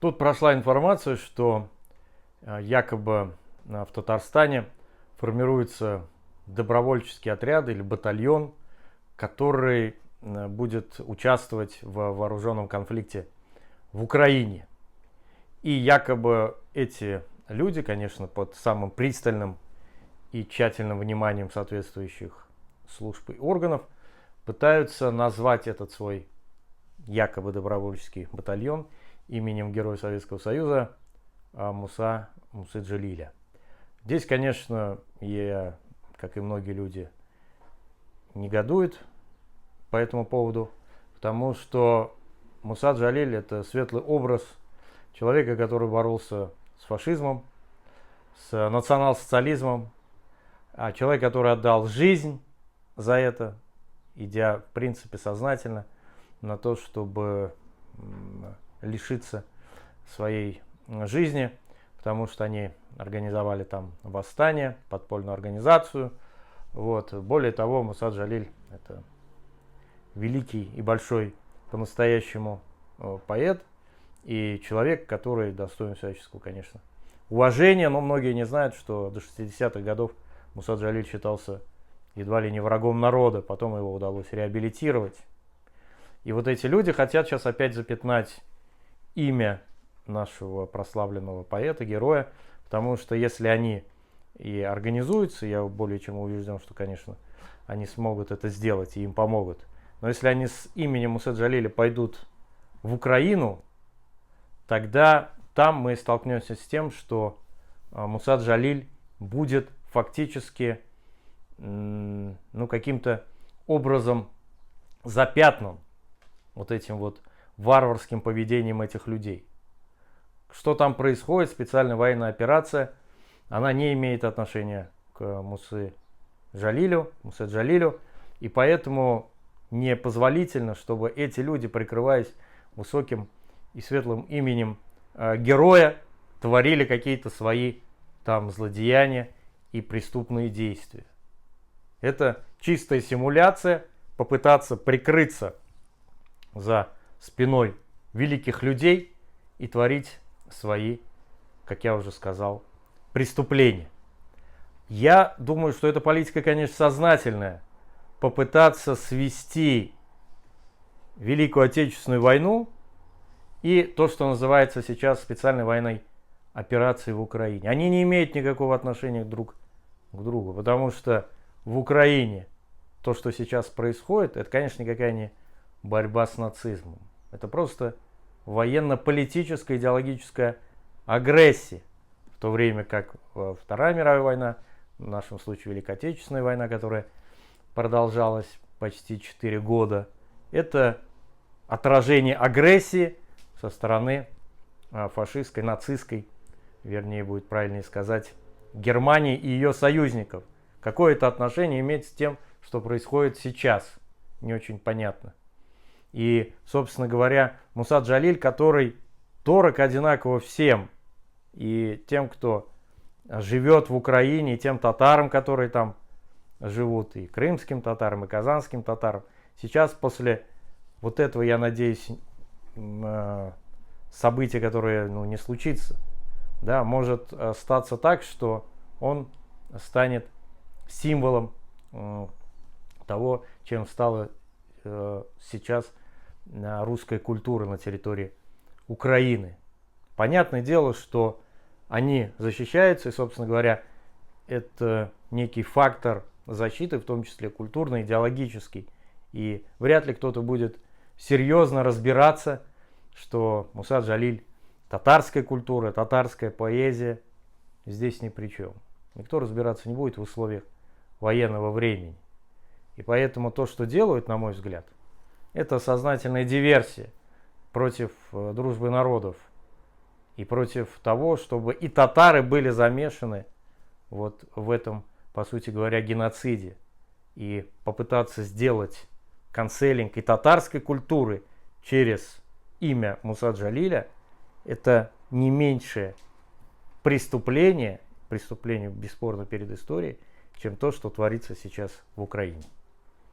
Тут прошла информация, что якобы в Татарстане формируется добровольческий отряд или батальон, который будет участвовать в вооруженном конфликте в Украине. И якобы эти люди, конечно, под самым пристальным и тщательным вниманием соответствующих служб и органов, пытаются назвать этот свой якобы добровольческий батальон именем Героя Советского Союза Мусы Джалиля. Здесь, конечно, я, как и многие люди, негодуют по этому поводу, потому что Муса Джалиль – это светлый образ человека, который боролся с фашизмом, с национал-социализмом, человек, который отдал жизнь за это, идя, в принципе, сознательно на то, чтобы лишиться своей жизни, потому что они организовали там восстание, подпольную организацию. Вот. Более того, Муса Джалиль – это великий и большой по-настоящему поэт и человек, который достоин всяческого, конечно, уважения, но многие не знают, что до 60-х годов Муса Джалиль считался едва ли не врагом народа, потом его удалось реабилитировать. И вот эти люди хотят сейчас опять запятнать имя нашего прославленного поэта, героя, потому что если они и организуются, я более чем убежден, что, конечно, они смогут это сделать и им помогут, но если они с именем Мусы Джалиля пойдут в Украину, тогда там мы столкнемся с тем, что Муса Джалиль будет фактически каким-то образом запятнан вот этим вот варварским поведением этих людей. Что там происходит, специальная военная операция, она не имеет отношения к Мусе Джалилю, и поэтому непозволительно, чтобы эти люди, прикрываясь высоким и светлым именем героя, творили какие-то свои там злодеяния и преступные действия. Это чистая симуляция, попытаться прикрыться за спиной великих людей и творить свои, как я уже сказал, преступления. Я думаю, что эта политика, конечно, сознательная. Попытаться свести Великую Отечественную войну и то, что называется сейчас специальной военной операцией в Украине. Они не имеют никакого отношения друг к другу, потому что в Украине то, что сейчас происходит, это, конечно, никакая не борьба с нацизмом. Это просто военно-политическая идеологическая агрессия. В то время как Вторая мировая война, в нашем случае Великая Отечественная война, которая продолжалась почти 4 года, это отражение агрессии со стороны фашистской, нацистской, вернее будет правильнее сказать, Германии и ее союзников. Какое это отношение имеет с тем, что происходит сейчас? Не очень понятно. И, собственно говоря, Муса Джалиль, который дорог одинаково всем, и тем, кто живет в Украине, и тем татарам, которые там живут, и крымским татарам, и казанским татарам. Сейчас после вот этого, я надеюсь, события, которое не случится, да, может статься так, что он станет символом того, чем стала сейчас русская культура на территории Украины. Понятное дело, что они защищаются, и, собственно говоря, это некий фактор защиты, в том числе культурный, идеологический. И вряд ли кто-то будет серьезно разбираться, что Муса Джалиль, татарская культура, татарская поэзия здесь ни при чем. Никто разбираться не будет в условиях военного времени. И поэтому то, что делают, на мой взгляд, это сознательная диверсия против дружбы народов и против того, чтобы и татары были замешаны вот в этом, по сути говоря, геноциде. И попытаться сделать канцелинг и татарской культуры через имя Муса Джалиля, это не меньшее преступление бесспорно перед историей, чем то, что творится сейчас в Украине.